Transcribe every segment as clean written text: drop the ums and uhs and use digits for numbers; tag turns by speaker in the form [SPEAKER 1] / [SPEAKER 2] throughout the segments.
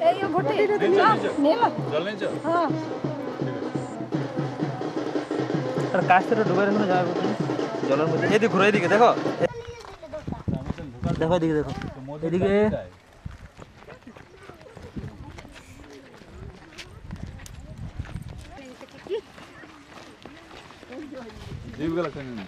[SPEAKER 1] এই ঘটি নেলা
[SPEAKER 2] জল নিছ
[SPEAKER 1] হ্যাঁ
[SPEAKER 3] আর কাস্তে ডুবে রাখনো যাবে জলের মধ্যে এদিকে ঘুরে এদিকে দেখো দেখো এদিকে দেখো এদিকে
[SPEAKER 2] জীবগুলো কেন না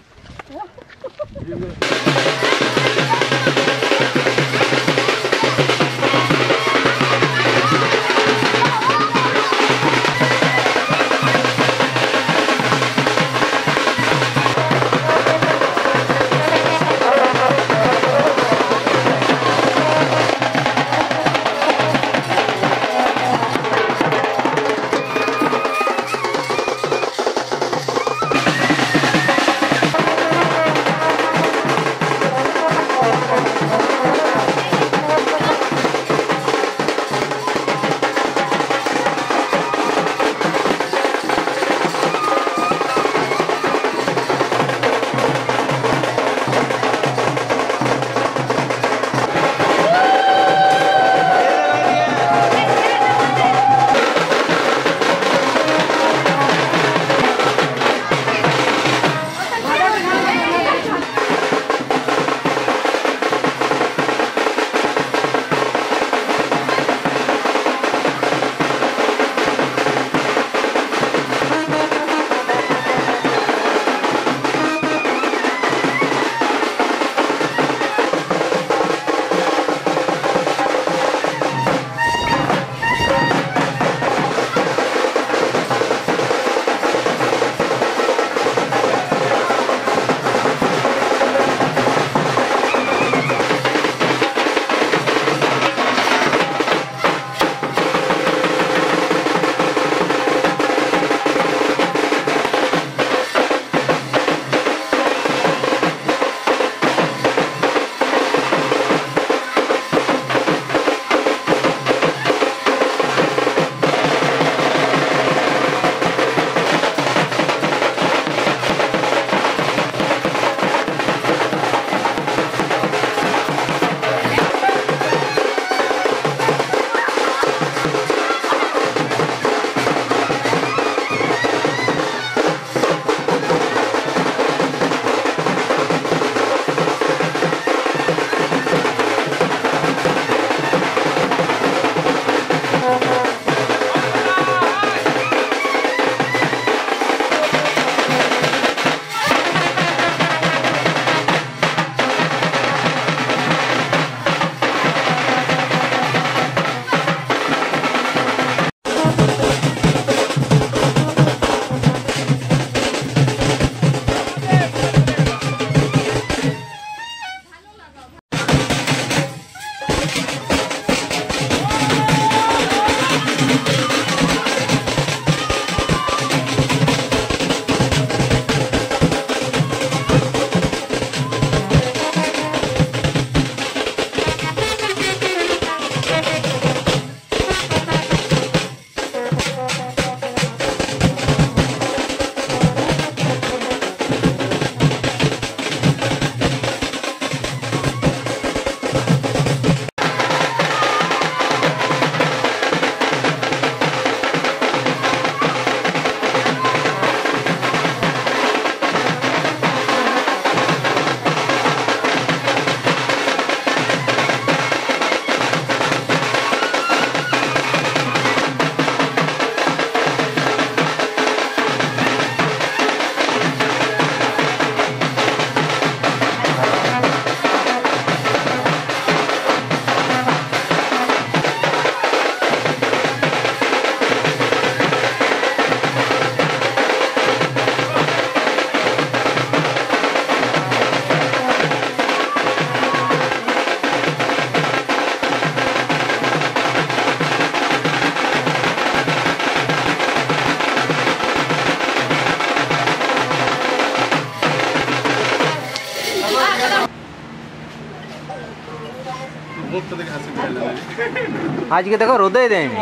[SPEAKER 3] আজকে দেখো রোদেই দেয়নি।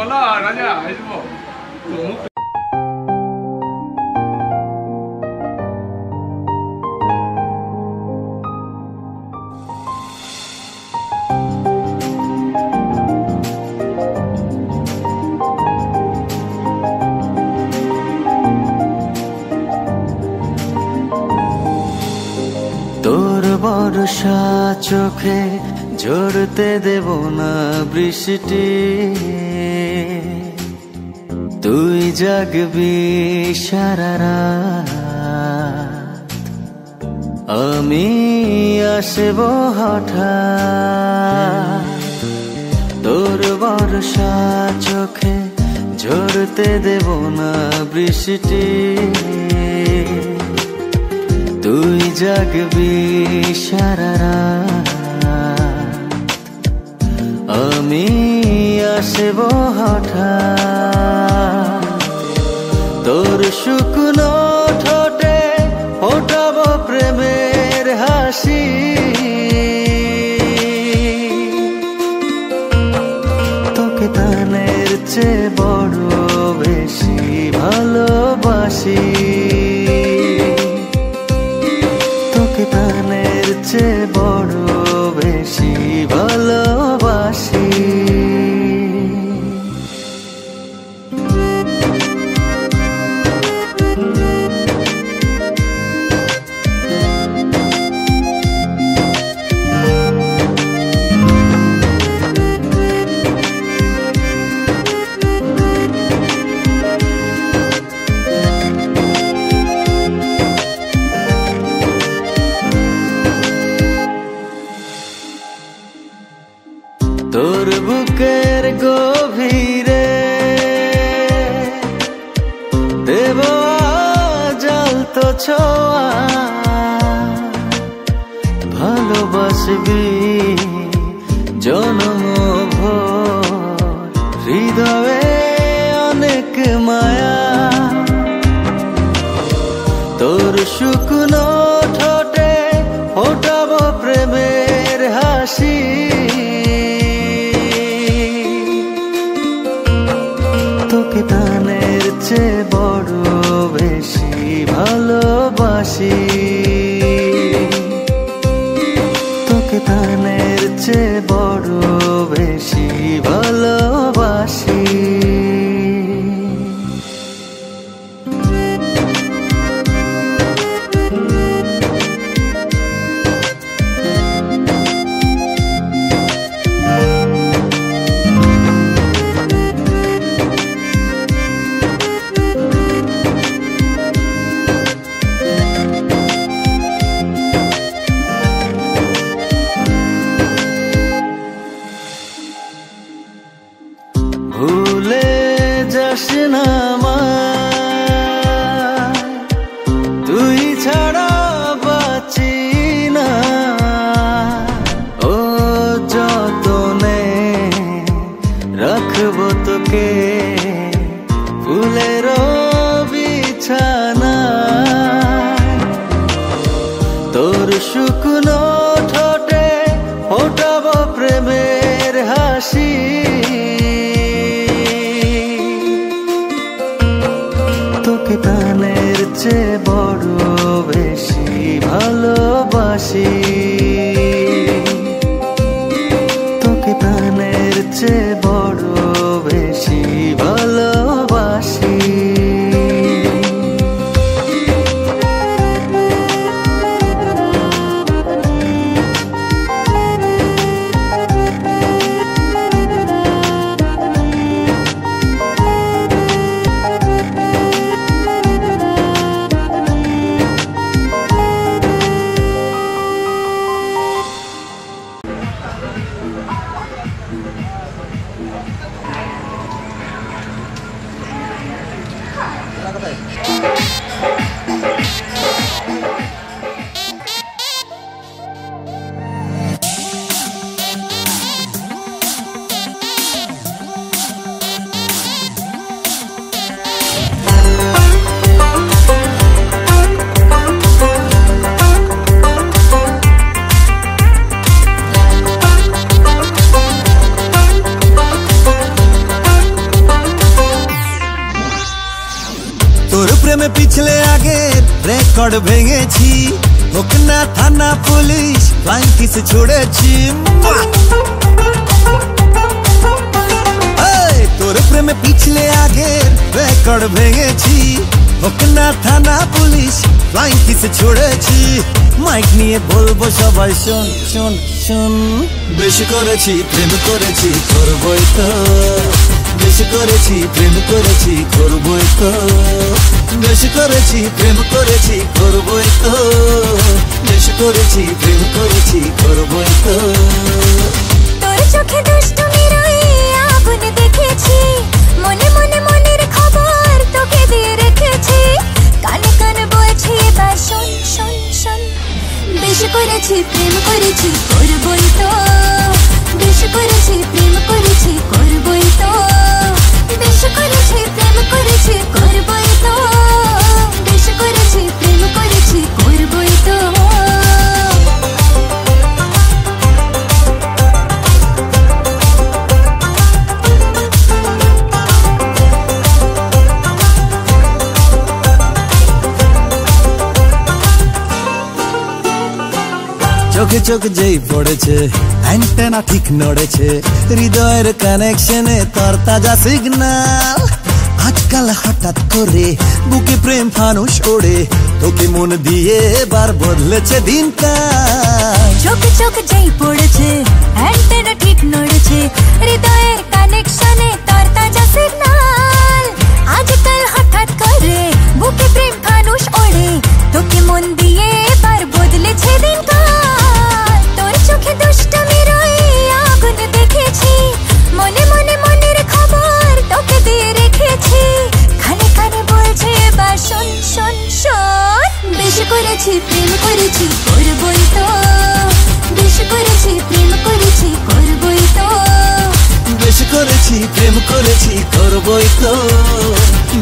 [SPEAKER 4] বর্ষা চোখে ঝরতে দেব না বৃষ্টি, তুই জাগবি সারা রাত, আমি আসব হঠাৎ। তোর বর্ষা চোখে ঝরতে দেব না বৃষ্টি, তুই জাগবি সারা রাত, আমি আসব হঠাৎ। তোর শুকনো ঠোঁটে ফোটাবো প্রেমের হাসি, তোকে তানের চেয়ে বড় বেশি ভালোবাসি, তোকে তানের চেয়ে বড় বেশি ভালোবাসি। তোর বুকের গভীরে দেব জ্বলতো ছোঁয়া, ভালোবাসবি জনম ভোর, হৃদয়ে অনেক মায়া। তোর শুকনো ঠোঁটে ফোটাবো প্রেমের হাসি, তোকে তানের চেয়ে বড় বেশি ভালোবাসি, তোকে তানের চেয়ে বড় বেশি ভালোবাসি। ভুলে যাস না আমায়, তুই ছাড়া বাঁচি না, ও যতনে রাখবো তোকে ফুলের বিছানা। তোর শুকনো ঠোঁটে ফোটাবো প্রেমের হাসি, তোকে তানের চেয়ে বড় বেশি ভালোবাসি, তোকে তানের চেয়ে বড় বেশি ভালোবাসি।
[SPEAKER 5] প্রেমে পিছলে আগের রেকর্ড ভেঙেছি, হোক না থানা পুলিশ ফ্লাইং কিস ছুড়েছি। তোর প্রেমে পিছলে আগের রেকর্ড ভেঙেছি, হোক না থানা পুলিশ ফ্লাইং কিস ছুড়েছি মাইক নিয়ে বলবো সবাই শোন শোন শোন বেশি করেছি প্রেম করেছি করবই তো বেশি করেছি প্রেম করেছি করবই তো বেশি করেছি প্রেম করেছি করবই তো বেশি করেছি প্রেম করেছি করবই তো
[SPEAKER 6] তোর চোখে দুষ্টুমির ওই আগুন দেখেছি মনে মনে মনের খবর তোকে দিয়ে রেখেছি কানে কানে বলছি এবার শোন শোন শোন বেশি করেছি প্রেম করেছি করবই তো বেশি করেছি প্রেম করেছি করবই তো বেশি করেছি প্রেম করেছি করবই তো বেশি করেছি প্রেম করেছি করবই তো
[SPEAKER 5] চোখে চোখ যেই পড়েছে অ্যান্টেনা ঠিক নড়েছে হৃদয়ের কানেকশনে তোর তাজা সিগন্যাল আজকাল হঠাৎ করে বুকে প্রেম ফানুষ ওড়ে তোকে মন দিয়ে এবার বদলেছে দিনকাল
[SPEAKER 6] চোখে চোখ যেই পড়েছে অ্যান্টেনা ঠিক নড়েছে হৃদয়ের কানেকশনে তোর তাজা সিগন্যাল আজকাল হঠাৎ করে বুকে প্রেম ফানুষ ওড়ে তোকে মন দিয়ে এবার বদলেছে দিনকাল তোর চোখে দুষ্টুমির ওই আগুন দেখেছি মনে মনে মনের খবর তোকে দিয়ে রেখেছি কানে কানে বলছে এবার শোন শোন শোন বেশি করেছি প্রেম করেছি করবই তো বেশি করেছি প্রেম করেছি করবই তো
[SPEAKER 5] বেশি করেছি প্রেম করেছি করবই তো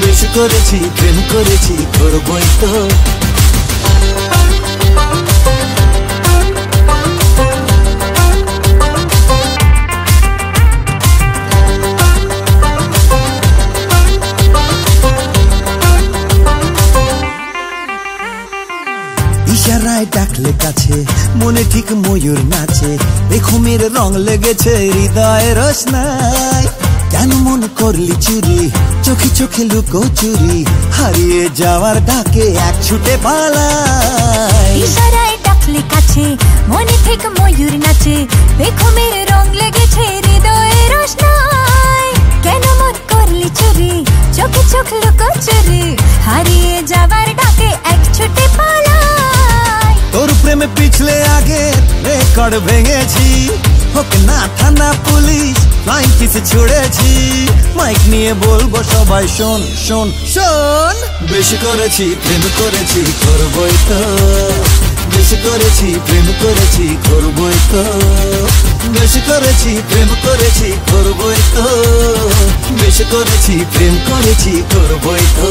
[SPEAKER 5] বেশি করেছি প্রেম করেছি করবই তো ইশারায় ডাকলে কাছে মনে ঠিক ময়ূর নাচে বেখুমের রং লেগেছে হৃদয়ের রোশনাই কেন মন করলি চুরি চোখে চোখে লুকো চুরি হারিয়ে যাওয়ার ডাকে এক ছুটে পালাই
[SPEAKER 6] ইশারায় ডাকলে কাছে মনে ঠিক ময়ূর নাচে বেখুমের রং লেগেছে হৃদয়ের রোশনাই কেন মন করলি চুরি চোখে চোখ লুকো চুরি হারিয়ে যাওয়ার ডাকে এক ছুটে পালাই
[SPEAKER 5] তোর প্রেমে পিছলে আগে রেকর্ড ভেঙেছি হোক না থানা পুলিশ ফ্লাইং কিস ছুড়েছি মাইক নিয়ে বলবো সবাই শোন শোন শোন বেশি করেছি প্রেম করেছি করবই তো বেশি করেছি প্রেম করেছি করবই তো বেশি করেছি প্রেম করেছি করবই তো বেশি করেছি প্রেম করেছি করবই তো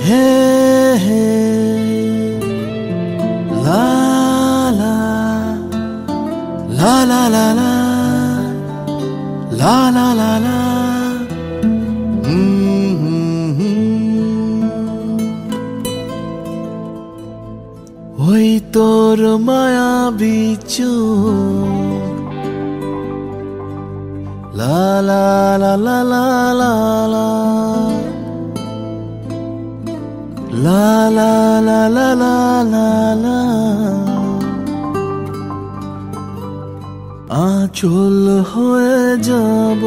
[SPEAKER 5] হে হে লা লা লা লা লা লা লা লা লা লা ওই তোর মায়াবী চোখ লা লা লা লা লা লা লা লা লা লা লা লা লা লা আঁচল হয়ে যাব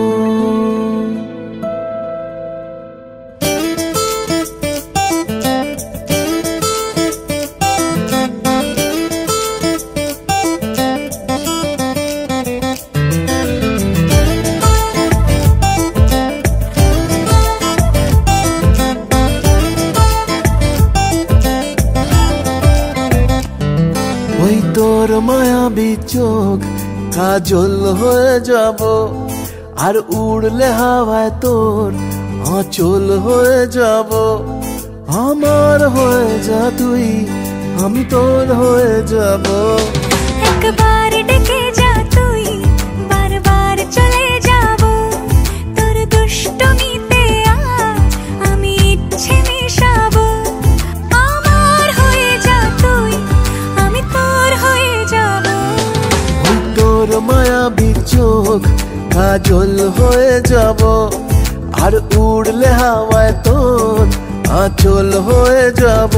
[SPEAKER 5] ওই তোর মায়াবী চোখ কাজল হয়ে যাব আর উড়লে হাওয়ায় তোর আঁচল হয়ে যাব আমার হয়ে যা তুই আমি তোর হয়ে যাব
[SPEAKER 6] একবার ডেকে যা তুই, বারবার চলে যাব তোর দুষ্টুমিতে। আজ আমি ইচ্ছে মেশাবো, আমার হয়ে যা তুই, আমি তোর হয়ে যাব।
[SPEAKER 4] ওই তোর মায়াবী চোখ কাজল হয়ে যাব, আর উড়লে হাওয়ায় তোর আঁচল হয়ে যাব।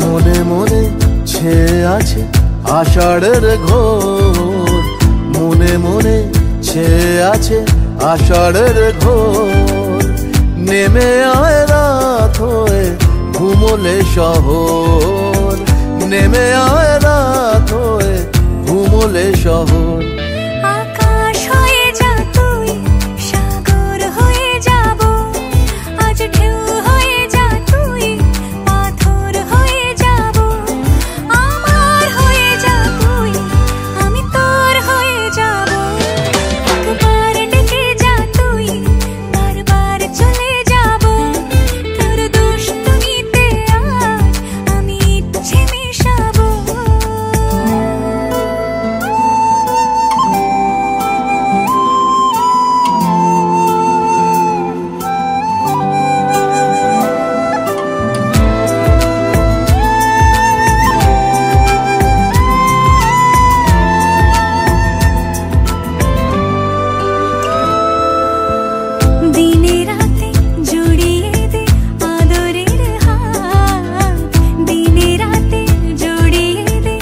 [SPEAKER 4] মনে মনে ছেয়ে আছে আষাঢ়ের ঘোর, মনে মনে ছেয়ে আছে আষাঢ়ের ঘোর। নেমে আয় রাত হয়ে ঘুমোলে শহর, নেমে আয় রাত হয়ে ঘুমোলে শহর।
[SPEAKER 6] আকাশ হয়ে যা তুই, সাগর হয়ে যাব, আজ ঢেউ হয়ে যা তুই, পাথর হয়ে যাব। আমার হয়ে যা তুই, আমি তোর হয়ে যাব। একবার ডেকে যা তুই, বারবার চলে যাব তোর দুষ্টুমিতে। আজ আমি ইচ্ছে মেশাবো। দিনে রাতে জড়িয়ে দে আদরের হাত, দিনে রাতে জড়িয়ে দে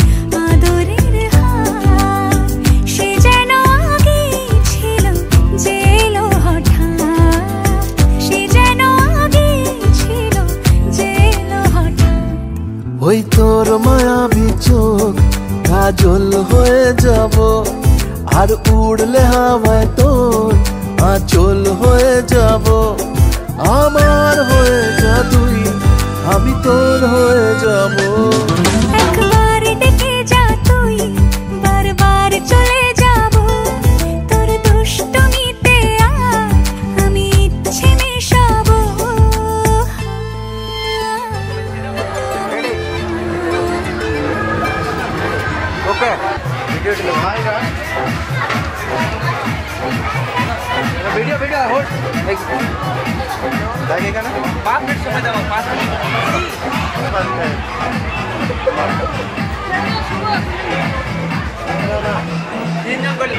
[SPEAKER 6] আদরের হাত। সে যেন আগে ছিল যে এলো হঠাৎ, সে যেন আগে ছিল যে এলো হঠাৎ।
[SPEAKER 4] ওই তোর মায়াবী চোখ কাজল হয়ে যাব, আর উড়লে হাওয়ায় তোর আঁচল হয়ে যাব। আমার হয়ে যা তুই, আমি তোর হয়ে যাব।
[SPEAKER 6] একবার ডেকে যা তুই, বারবার চলে যাব তোর দুষ্টুমিতে। আজ আমি ইচ্ছে মেশাবো।
[SPEAKER 3] ওকে ভিডিও ভিডিও হোল্ড দেখ এখানে 5 মিনিট সময় দাও, 5 মিনিট। তিনজন বলি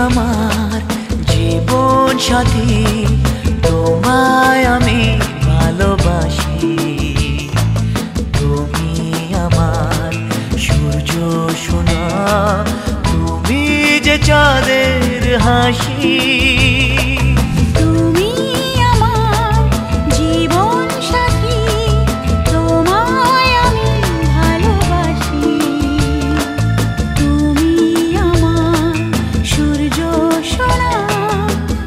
[SPEAKER 7] আমার জীবন সাথী, তোমায় আমি ভালোবাসি। তুমি আমার সূর্য সোনা, তুমি যে চাঁদের হাসি।
[SPEAKER 6] তুমি আমার জীবন সাথী, তোমায় আমি ভালোবাসি। তুমি আমার সূর্য সোনা,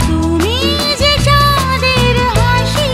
[SPEAKER 6] তুমি যে চাঁদের হাসি।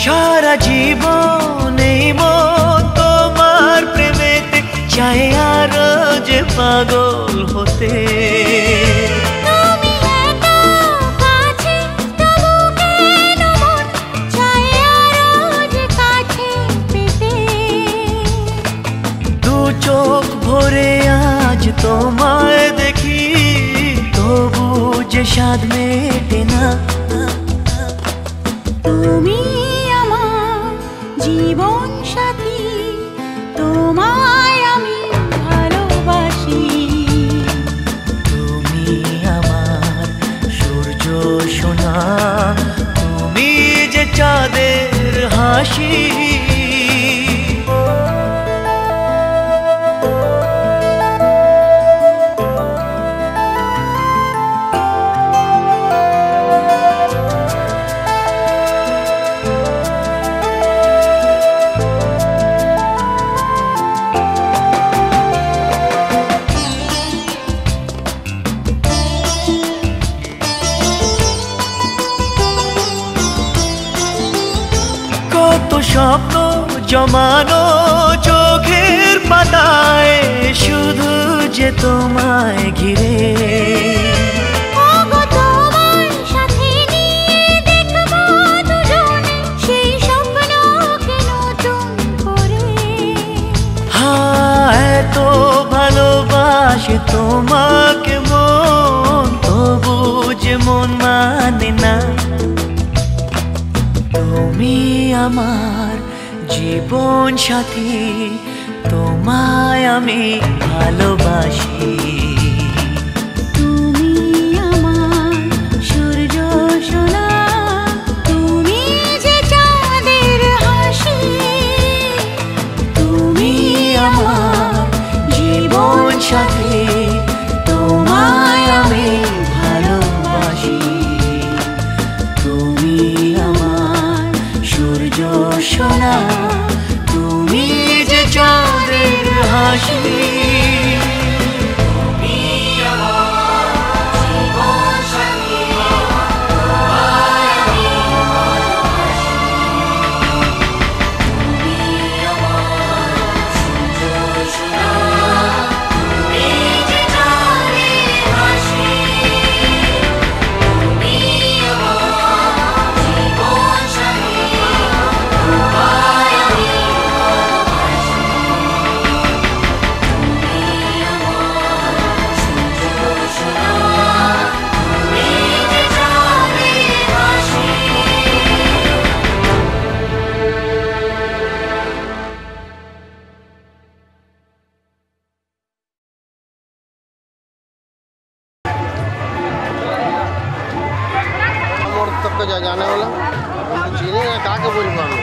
[SPEAKER 7] সারা জীবন এই মন তোমার প্রেমেতে চাই আরো যে পাগল হতে।
[SPEAKER 6] তুমি এত কাছে, তবু কেন মন চায় আরো যে কাছে পেতে।
[SPEAKER 7] দু চোখ ভরে আজ তোমার স্বাদ মেটে না।
[SPEAKER 6] তুমি আমার জীবন সাথী, তোমায় আমি ভালোবাসি।
[SPEAKER 7] তুমি আমার সূর্য সোনা, তুমি যে চাঁদের হাসি। স্বপ্ন জমানো চোখের পাতায়, শুধু যে তোমায় ঘিরে।
[SPEAKER 6] তোমার সাথে নিয়ে দেখবো দুজনে সেই স্বপ্নকে নতুন করে।
[SPEAKER 7] হায় এত ভালোবাসে তোমাকে মন, তবু যে মন মানে না। তুমি আমার জীবন সাথী, তোমায় আমি ভালোবাসি।
[SPEAKER 6] তুমি আমার সূর্য সোনা, তুমি যে চাঁদের হাসি।
[SPEAKER 7] তুমি আমার জীবন সাথী, তোমায় আমি ভালোবাসি। তুমি আমার সূর্য সোনা, তুমি যে চাঁদের হাসি।
[SPEAKER 8] जाने वाला चीनी का के बोल पाऊँ।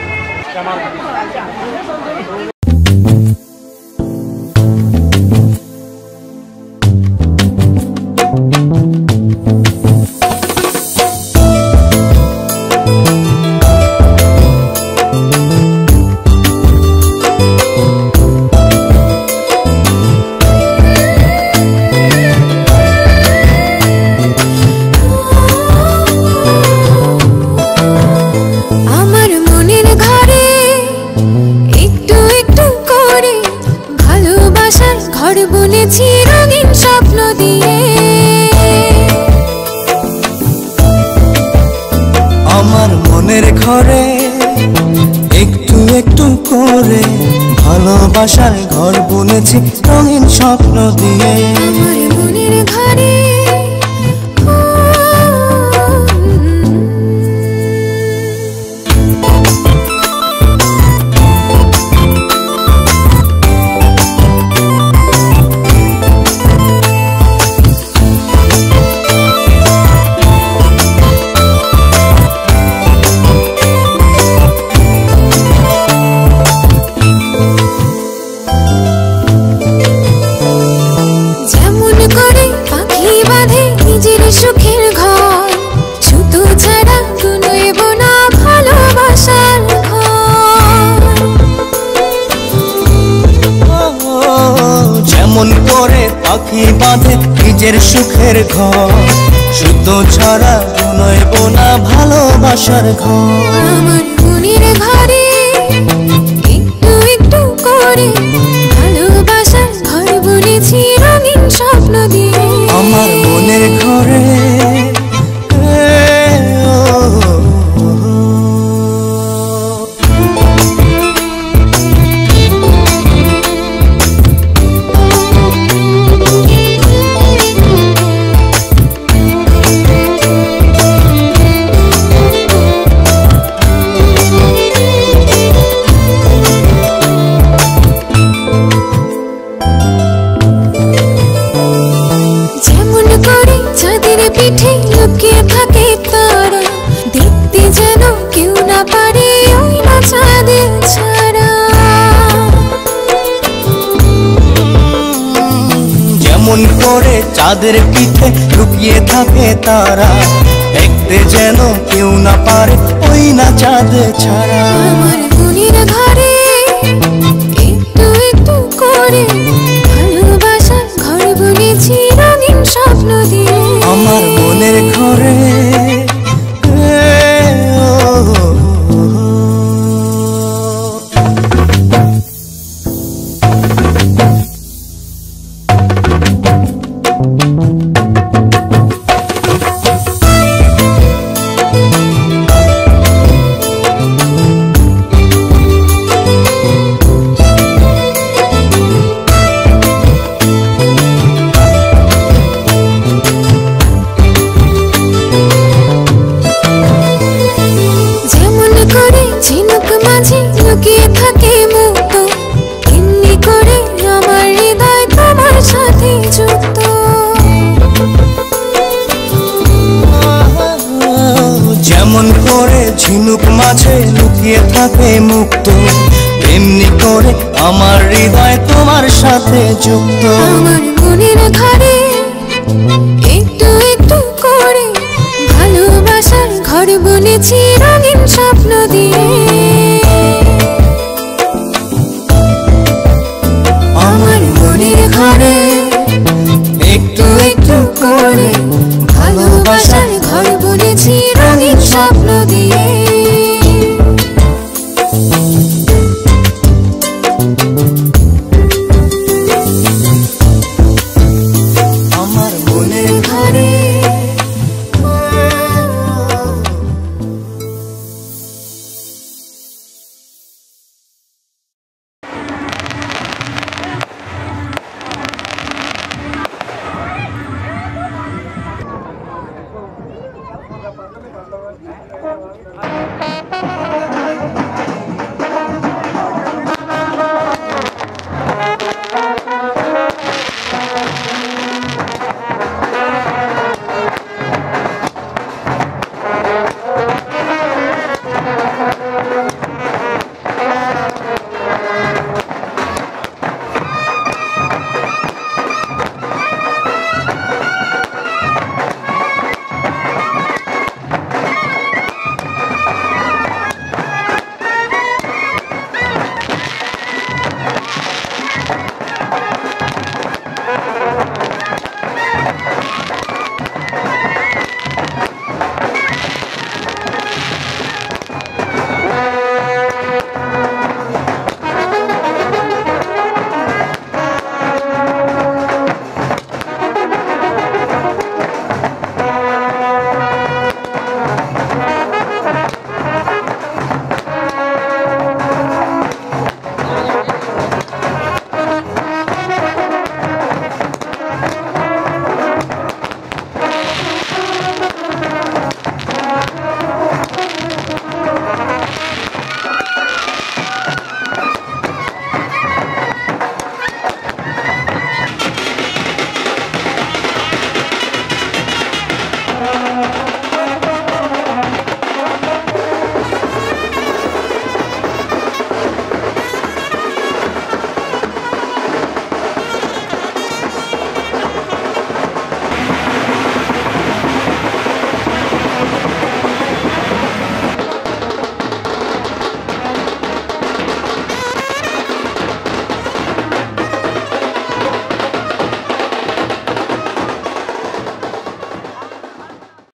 [SPEAKER 5] ভালোবাসার ঘর বুনেছি রঙিন স্বপ্ন দিয়ে।
[SPEAKER 6] আমার মনের ঘরে সুখের ঘর, শুধু ছাড়া গুনইব না ভালোবাসার ঘর।
[SPEAKER 5] যেমন করে পাখি বাঁধে নিজের সুখের ঘর, শুধু ছাড়া গুনইব না ভালোবাসার ঘর।
[SPEAKER 6] আমার মনের ঘরে একটু একটু করে ভালোবাসার ঘর বুনেছি রঙিন স্বপ্ন দিয়ে।
[SPEAKER 5] আমার মনের ঘরে চাঁদের পিঠে লুকিয়ে থাকে তারা, দেখতে যেন কেউ না পারে ওই না চাঁদ ছাড়া।
[SPEAKER 6] আমার মনের ঘরে একটু একটু করে ভালোবাসার ঘর বুনেছি রঙিন স্বপ্ন দিয়ে।
[SPEAKER 5] আমার মনের ঘরে
[SPEAKER 6] ঝিনুক মাঝে লুকিয়ে থাকে মুক্ত, এমনি করে আমার হৃদয় তোমার সাথে যুক্ত।
[SPEAKER 5] যেমন করে ঝিনুক মাঝে লুকিয়ে থাকে মুক্ত, এমনি করে আমার হৃদয় তোমার সাথে যুক্ত।
[SPEAKER 6] আমার মনের ঘরে একটু একটু করে ভালোবাসার ঘর বুনেছি রঙিন স্বপ্ন দিয়ে।